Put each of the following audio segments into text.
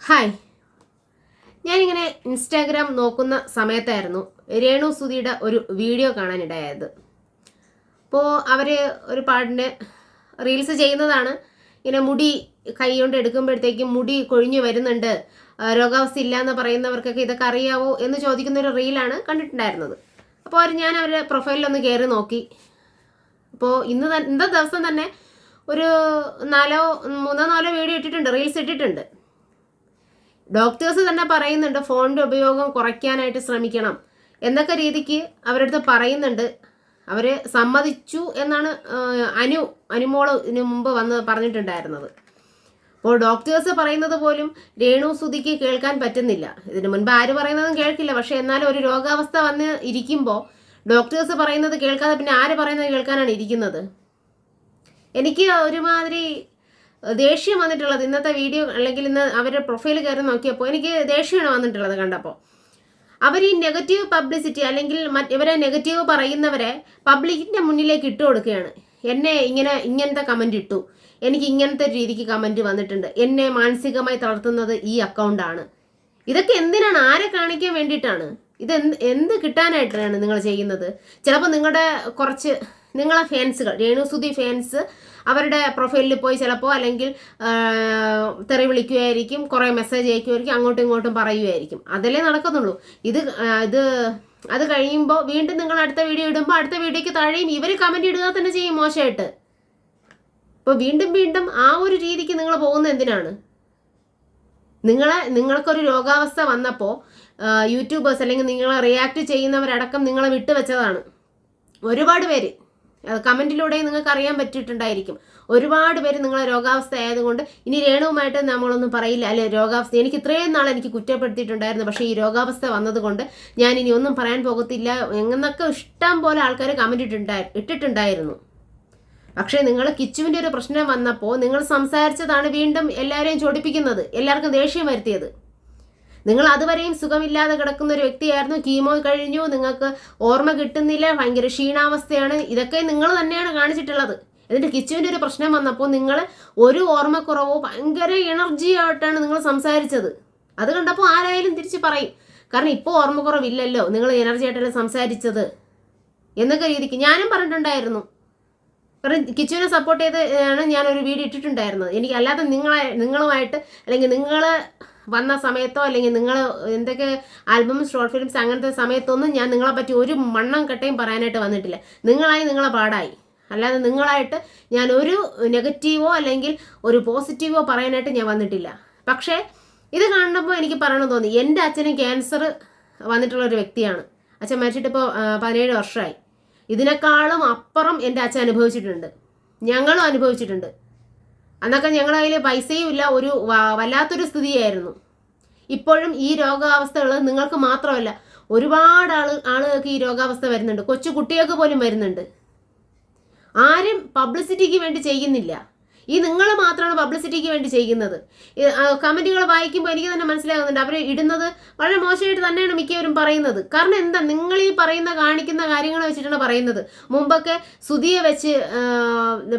Hi, ഞാനിങ്ങനെ Instagram നോക്കുന്ന സമയത്തായിരുന്നു രേണു സുധിയുടെ ഒരു വീഡിയോ കാണാനിടയായത്. അപ്പോൾ അവർ ഒരു പാട്ടിൻ്റെ റീൽസ് ചെയ്യുന്നതാണ്. ഇങ്ങനെ മുടി കൈ കൊണ്ട് എടുക്കുമ്പോഴത്തേക്കും മുടി കൊഴിഞ്ഞു വരുന്നുണ്ട്, രോഗാവസ്ഥ ഇല്ല എന്ന് പറയുന്നവർക്കൊക്കെ ഇതൊക്കെ അറിയാവോ എന്ന് ചോദിക്കുന്ന ഒരു റീലാണ് കണ്ടിട്ടുണ്ടായിരുന്നത്. അപ്പോൾ ഞാൻ അവരുടെ പ്രൊഫൈലിലൊന്ന് കയറി നോക്കി. അപ്പോൾ ഇന്നത്തെ ദിവസം തന്നെ ഒരു മൂന്നോ നാലോ വീഡിയോ ഇട്ടിട്ടുണ്ട്, റീൽസ് ഇട്ടിട്ടുണ്ട്. ഡോക്ടേഴ്സ് തന്നെ പറയുന്നുണ്ട് ഫോണിൻ്റെ ഉപയോഗം കുറയ്ക്കാനായിട്ട് ശ്രമിക്കണം എന്നൊക്കെ രീതിക്ക് അവരടുത്ത് പറയുന്നുണ്ട്. അവർ സമ്മതിച്ചു എന്നാണ് അനുമോള് ഇതിനു മുമ്പ് വന്ന് പറഞ്ഞിട്ടുണ്ടായിരുന്നത്. അപ്പോൾ ഡോക്ടേഴ്സ് പറയുന്നത് പോലും രേണു സുധിക്ക് കേൾക്കാൻ പറ്റുന്നില്ല. ഇതിനു മുൻപ് ആര് പറയുന്നതും കേൾക്കില്ല. പക്ഷെ എന്നാലും ഒരു രോഗാവസ്ഥ വന്ന് ഇരിക്കുമ്പോൾ ഡോക്ടേഴ്സ് പറയുന്നത് കേൾക്കാതെ പിന്നെ ആര് പറയുന്നത് കേൾക്കാനാണ് ഇരിക്കുന്നത്? എനിക്ക് ഒരുമാതിരി ദേഷ്യം വന്നിട്ടുള്ളത് ഇന്നത്തെ വീഡിയോ, അല്ലെങ്കിൽ ഇന്ന് അവരുടെ പ്രൊഫൈൽ കയറി നോക്കിയപ്പോൾ എനിക്ക് ദേഷ്യമാണ് വന്നിട്ടുള്ളത് കണ്ടപ്പോൾ. അവർ ഈ നെഗറ്റീവ് പബ്ലിസിറ്റി അല്ലെങ്കിൽ ഇവരെ നെഗറ്റീവ് പറയുന്നവരെ പബ്ലിക്കിൻ്റെ മുന്നിലേക്ക് ഇട്ട് കൊടുക്കുകയാണ്. എന്നെ ഇങ്ങനത്തെ കമൻറ്റ് ഇട്ടു, എനിക്ക് ഇങ്ങനത്തെ രീതിക്ക് കമൻറ്റ് വന്നിട്ടുണ്ട്, എന്നെ മാനസികമായി തളർത്തുന്നത് ഈ അക്കൗണ്ടാണ്. ഇതൊക്കെ എന്തിനാണ്? ആരെ കാണിക്കാൻ വേണ്ടിയിട്ടാണ്? ഇത് എന്ത് കിട്ടാനായിട്ടാണ് നിങ്ങൾ ചെയ്യുന്നത്? ചിലപ്പോൾ നിങ്ങളെ ഫാൻസുകൾ, രേണു സുധി ഫാൻസ് അവരുടെ പ്രൊഫൈലിൽ പോയി ചിലപ്പോൾ അല്ലെങ്കിൽ തെറി വിളിക്കുമായിരിക്കും, കുറേ മെസ്സേജ് അയക്കുമായിരിക്കും, അങ്ങോട്ടും ഇങ്ങോട്ടും പറയുമായിരിക്കും. അതല്ലേ നടക്കുന്നുള്ളൂ. അത് കഴിയുമ്പോൾ വീണ്ടും നിങ്ങൾ അടുത്ത വീഡിയോ ഇടുമ്പോൾ അടുത്ത വീഡിയോയ്ക്ക് താഴെയും ഇവർ കമൻറ്റ് ഇടുക തന്നെ ചെയ്യും മോശമായിട്ട്. ഇപ്പോൾ വീണ്ടും ആ ഒരു രീതിക്ക് നിങ്ങൾ പോകുന്നത് എന്തിനാണ്? നിങ്ങൾക്കൊരു രോഗാവസ്ഥ വന്നപ്പോൾ യൂട്യൂബേഴ്സ് അല്ലെങ്കിൽ നിങ്ങളെ റിയാക്ട് ചെയ്യുന്നവരടക്കം നിങ്ങളെ വിട്ടുവെച്ചതാണ്. ഒരുപാട് പേര് കമൻറ്റിലൂടെ നിങ്ങൾക്ക് അറിയാൻ പറ്റിയിട്ടുണ്ടായിരിക്കും. ഒരുപാട് പേര് നിങ്ങളെ രോഗാവസ്ഥ ആയതുകൊണ്ട് ഇനി രേണുവുമായിട്ട് നമ്മളൊന്നും പറയില്ല, അല്ലെ രോഗാവസ്ഥ എനിക്ക് ഇത്രയും നാൾ എനിക്ക് കുറ്റപ്പെടുത്തിയിട്ടുണ്ടായിരുന്നു, പക്ഷേ ഈ രോഗാവസ്ഥ വന്നതുകൊണ്ട് ഞാൻ ഇനി ഒന്നും പറയാൻ പോകത്തില്ല എന്നൊക്കെ ഇഷ്ടം പോലെ ആൾക്കാർ കമൻറ്റ് ഇട്ടിട്ടുണ്ടായിരുന്നു. പക്ഷേ നിങ്ങൾ കിച്ചുവിൻ്റെ ഒരു പ്രശ്നം വന്നപ്പോൾ നിങ്ങൾ സംസാരിച്ചതാണ് വീണ്ടും എല്ലാവരെയും ചൊടിപ്പിക്കുന്നത്, എല്ലാവർക്കും ദേഷ്യം വരുത്തിയത്. നിങ്ങൾ അതുവരെയും സുഖമില്ലാതെ കിടക്കുന്ന ഒരു വ്യക്തിയായിരുന്നു. കീമോ കഴിഞ്ഞു, നിങ്ങൾക്ക് ഓർമ്മ കിട്ടുന്നില്ല, ഭയങ്കര ക്ഷീണാവസ്ഥയാണ്, ഇതൊക്കെ നിങ്ങൾ തന്നെയാണ് കാണിച്ചിട്ടുള്ളത്. എന്നിട്ട് കിച്ചുവിൻ്റെ ഒരു പ്രശ്നം വന്നപ്പോൾ നിങ്ങൾ ഒരു ഓർമ്മക്കുറവോ ഭയങ്കര എനർജി ആയിട്ടാണ് നിങ്ങൾ സംസാരിച്ചത്. അത് കണ്ടപ്പോൾ ആരായാലും തിരിച്ച് പറയും, കാരണം ഇപ്പോൾ ഓർമ്മക്കുറവില്ലല്ലോ, നിങ്ങൾ എനർജി ആയിട്ടല്ലേ സംസാരിച്ചത് എന്നൊക്കെ രീതിക്ക് ഞാനും പറഞ്ഞിട്ടുണ്ടായിരുന്നു. കാരണം കിച്ചുവിനെ സപ്പോർട്ട് ചെയ്താണ് ഞാനൊരു വീഡിയോ ഇട്ടിട്ടുണ്ടായിരുന്നത്. എനിക്ക് അല്ലാതെ നിങ്ങളുമായിട്ട് അല്ലെങ്കിൽ നിങ്ങൾ വന്ന സമയത്തോ അല്ലെങ്കിൽ നിങ്ങൾ എന്തൊക്കെ ആൽബം ഷോർട്ട് ഫിലിംസ് അങ്ങനത്തെ സമയത്തൊന്നും ഞാൻ നിങ്ങളെ പറ്റി ഒരു മണ്ണം കട്ടയും പറയാനായിട്ട് വന്നിട്ടില്ല. നിങ്ങളെ പാടായി, അല്ലാതെ നിങ്ങളായിട്ട് ഞാൻ ഒരു നെഗറ്റീവോ അല്ലെങ്കിൽ ഒരു പോസിറ്റീവോ പറയാനായിട്ട് ഞാൻ വന്നിട്ടില്ല. പക്ഷേ ഇത് കാണുമ്പോൾ എനിക്ക് പറയണമെന്ന് തോന്നി. എൻ്റെ അച്ഛന് ക്യാൻസർ വന്നിട്ടുള്ളൊരു വ്യക്തിയാണ്. അച്ഛൻ മരിച്ചിട്ടിപ്പോൾ 17 വർഷമായി. ഇതിനേക്കാളും അപ്പുറം എൻ്റെ അച്ഛൻ അനുഭവിച്ചിട്ടുണ്ട്, ഞങ്ങളും അനുഭവിച്ചിട്ടുണ്ട്. അന്നൊക്കെ ഞങ്ങളുടെ കയ്യിൽ പൈസയും ഇല്ല, ഒരു വല്ലാത്തൊരു സ്ഥിതിയായിരുന്നു. ഇപ്പോഴും ഈ രോഗാവസ്ഥകൾ നിങ്ങൾക്ക് മാത്രമല്ല, ഒരുപാട് ആളുകൾക്ക് ഈ രോഗാവസ്ഥ വരുന്നുണ്ട്, കൊച്ചു കുട്ടികൾക്ക് പോലും വരുന്നുണ്ട്. ആരും പബ്ലിസിറ്റിക്ക് വേണ്ടി ചെയ്യുന്നില്ല. ഈ നിങ്ങൾ മാത്രമാണ് പബ്ലിസിറ്റിക്ക് വേണ്ടി ചെയ്യുന്നത്. കമൻറ്റുകൾ വായിക്കുമ്പോൾ എനിക്ക് തന്നെ മനസ്സിലാകുന്നുണ്ട് അവർ ഇടുന്നത് വളരെ മോശമായിട്ട് തന്നെയാണ് മിക്കവരും പറയുന്നത്. കാരണം എന്താ, നിങ്ങൾ ഈ കാണിക്കുന്ന കാര്യങ്ങൾ വെച്ചിട്ടാണ് പറയുന്നത്. മുമ്പൊക്കെ സുധിയെ വെച്ച്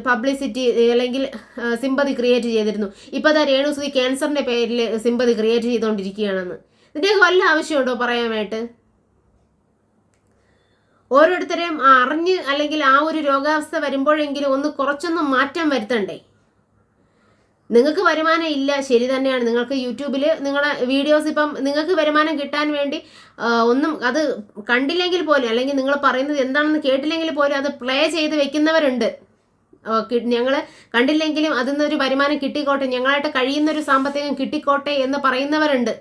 പബ്ലിസിറ്റി അല്ലെങ്കിൽ സിമ്പതി ക്രിയേറ്റ് ചെയ്തിരുന്നു. ഇപ്പോൾ അതാ രേണു സുധി ക്യാൻസറിൻ്റെ പേരിൽ സിമ്പതി ക്രിയേറ്റ് ചെയ്തുകൊണ്ടിരിക്കുകയാണെന്ന്. ഇതിൻ്റെയൊക്കെ വല്ല ആവശ്യമുണ്ടോ പറയാനായിട്ട്? ഓരോരുത്തരെയും അറിഞ്ഞ് അല്ലെങ്കിൽ ആ ഒരു രോഗാവസ്ഥ വരുമ്പോഴെങ്കിലും കുറച്ചൊന്നും മാറ്റം വരുത്തണ്ടേ? നിങ്ങൾക്ക് വരുമാനം ഇല്ല, ശരി തന്നെയാണ്. നിങ്ങൾക്ക് യൂട്യൂബിൽ നിങ്ങളുടെ വീഡിയോസ് ഇപ്പം നിങ്ങൾക്ക് വരുമാനം കിട്ടാൻ വേണ്ടി ഒന്നും അത് കണ്ടില്ലെങ്കിൽ പോലും അല്ലെങ്കിൽ നിങ്ങൾ പറയുന്നത് എന്താണെന്ന് കേട്ടില്ലെങ്കിൽ പോലും അത് പ്ലേ ചെയ്ത് വെക്കുന്നവരുണ്ട്. ഞങ്ങൾ കണ്ടില്ലെങ്കിലും അതിൽ നിന്നൊരു വരുമാനം കിട്ടിക്കോട്ടെ, ഞങ്ങളായിട്ട് കഴിയുന്നൊരു സാമ്പത്തികം കിട്ടിക്കോട്ടെ എന്ന് പറയുന്നവരുണ്ട്.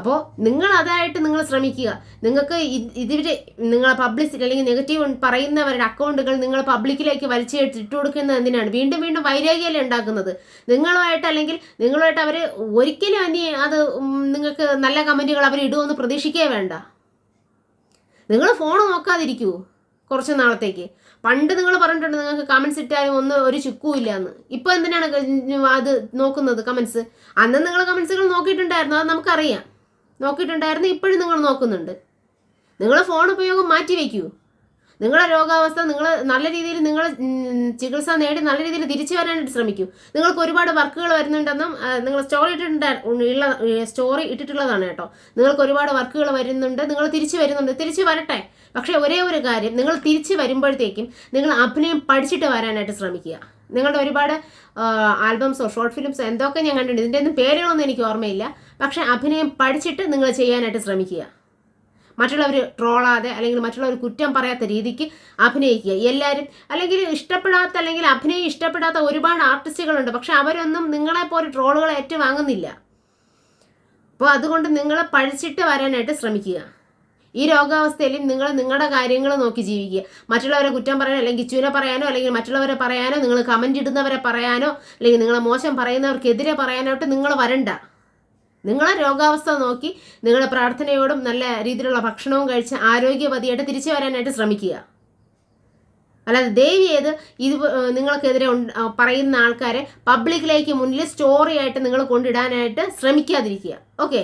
അപ്പോൾ നിങ്ങൾ അതായിട്ട് നിങ്ങൾ ശ്രമിക്കുക. നിങ്ങൾക്ക് നിങ്ങൾ പബ്ലിസിറ്റി അല്ലെങ്കിൽ നെഗറ്റീവ് പറയുന്നവരുടെ അക്കൗണ്ടുകൾ നിങ്ങൾ പബ്ലിക്കിലേക്ക് വലിച്ചിട്ട് കൊടുക്കുന്നത് എന്തിനാണ്? വീണ്ടും വൈരാഗ്യമല്ലേ ഉണ്ടാക്കുന്നത് നിങ്ങളുമായിട്ട്? അല്ലെങ്കിൽ നിങ്ങളുമായിട്ട് അവർ ഒരിക്കലും അത് നിങ്ങൾക്ക് നല്ല കമൻറ്റുകൾ അവർ ഇടുമെന്ന് പ്രതീക്ഷിക്കേ വേണ്ട. നിങ്ങൾ ഫോൺ നോക്കാതിരിക്കൂ കുറച്ച് നാളത്തേക്ക്. പണ്ട് നിങ്ങൾ പറഞ്ഞിട്ടുണ്ട് നിങ്ങൾക്ക് കമൻസ് ഇട്ടാലും ഒരു ചുക്കുമില്ല എന്ന്. ഇപ്പോൾ എന്തിനാണ് അത് നോക്കുന്നത് കമൻസ്? അന്ന് നിങ്ങൾ കമൻസുകൾ നോക്കിയിട്ടുണ്ടായിരുന്നു, അത് നമുക്കറിയാം, നോക്കിയിട്ടുണ്ടായിരുന്നു. ഇപ്പോഴും നിങ്ങൾ നോക്കുന്നുണ്ട്. നിങ്ങൾ ഫോൺ ഉപയോഗം മാറ്റി വയ്ക്കൂ. നിങ്ങളുടെ രോഗാവസ്ഥ നിങ്ങൾ നല്ല രീതിയിൽ നിങ്ങൾ ചികിത്സ നേടി നല്ല രീതിയിൽ തിരിച്ചു വരാനായിട്ട് ശ്രമിക്കൂ. നിങ്ങൾക്ക് ഒരുപാട് വർക്കുകൾ വരുന്നുണ്ടെന്നും നിങ്ങൾ സ്റ്റോറി ഇട്ടിട്ടുള്ളതാണ് കേട്ടോ. നിങ്ങൾക്ക് ഒരുപാട് വർക്കുകൾ വരുന്നുണ്ട്, നിങ്ങൾ തിരിച്ചു വരുന്നുണ്ട്, തിരിച്ചു വരട്ടെ. പക്ഷേ ഒരേ ഒരു കാര്യം, നിങ്ങൾ തിരിച്ചു വരുമ്പോഴത്തേക്കും നിങ്ങൾ അഭിനയം പഠിച്ചിട്ട് വരാനായിട്ട് ശ്രമിക്കുക. നിങ്ങളുടെ ഒരുപാട് ആൽബംസോ ഷോർട്ട് ഫിലിംസോ എന്തൊക്കെ ഞാൻ കണ്ടിട്ടുണ്ട്, ഇതിൻ്റെ ഒന്നും പേരുകളൊന്നും എനിക്ക് ഓർമ്മയില്ല. പക്ഷേ അഭിനയം പഠിച്ചിട്ട് നിങ്ങൾ ചെയ്യാനായിട്ട് ശ്രമിക്കുക. മറ്റുള്ളവർ ട്രോളാതെ അല്ലെങ്കിൽ മറ്റുള്ളവർ കുറ്റം പറയാത്ത രീതിക്ക് അഭിനയിക്കുക. എല്ലാവരും അല്ലെങ്കിൽ ഇഷ്ടപ്പെടാത്ത അല്ലെങ്കിൽ അഭിനയം ഇഷ്ടപ്പെടാത്ത ഒരുപാട് ആർട്ടിസ്റ്റുകളുണ്ട്. പക്ഷെ അവരൊന്നും നിങ്ങളെപ്പോലെ ട്രോളുകൾ ഏറ്റുവാങ്ങുന്നില്ല. അപ്പോൾ അതുകൊണ്ട് നിങ്ങൾ പഠിച്ചിട്ട് വരാനായിട്ട് ശ്രമിക്കുക. ഈ രോഗാവസ്ഥയിലും നിങ്ങൾ നിങ്ങളുടെ കാര്യങ്ങൾ നോക്കി ജീവിക്കുക. മറ്റുള്ളവരെ കുറ്റം പറയാനോ അല്ലെങ്കിൽ കിച്ചുവിനെ പറയാനോ അല്ലെങ്കിൽ മറ്റുള്ളവരെ പറയാനോ, നിങ്ങൾ കമൻ്റ് ഇടുന്നവരെ പറയാനോ അല്ലെങ്കിൽ നിങ്ങളെ മോശം പറയുന്നവർക്കെതിരെ പറയാനോട്ട് നിങ്ങൾ വരണ്ട. നിങ്ങളെ രോഗാവസ്ഥ നോക്കി നിങ്ങളുടെ പ്രാർത്ഥനയോടും നല്ല രീതിയിലുള്ള ഭക്ഷണവും കഴിച്ച് ആരോഗ്യവതിയായിട്ട് തിരിച്ചു വരാനായിട്ട് ശ്രമിക്കുക. അല്ലാതെ ദയവ് ചെയ്ത് ഇത് നിങ്ങൾക്കെതിരെ പറയുന്ന ആൾക്കാരെ പബ്ലിക്കിലേക്ക് മുന്നിൽ സ്റ്റോറി ആയിട്ട് നിങ്ങൾ കൊണ്ടിടാനായിട്ട് ശ്രമിക്കാതിരിക്കുക. ഓക്കെ.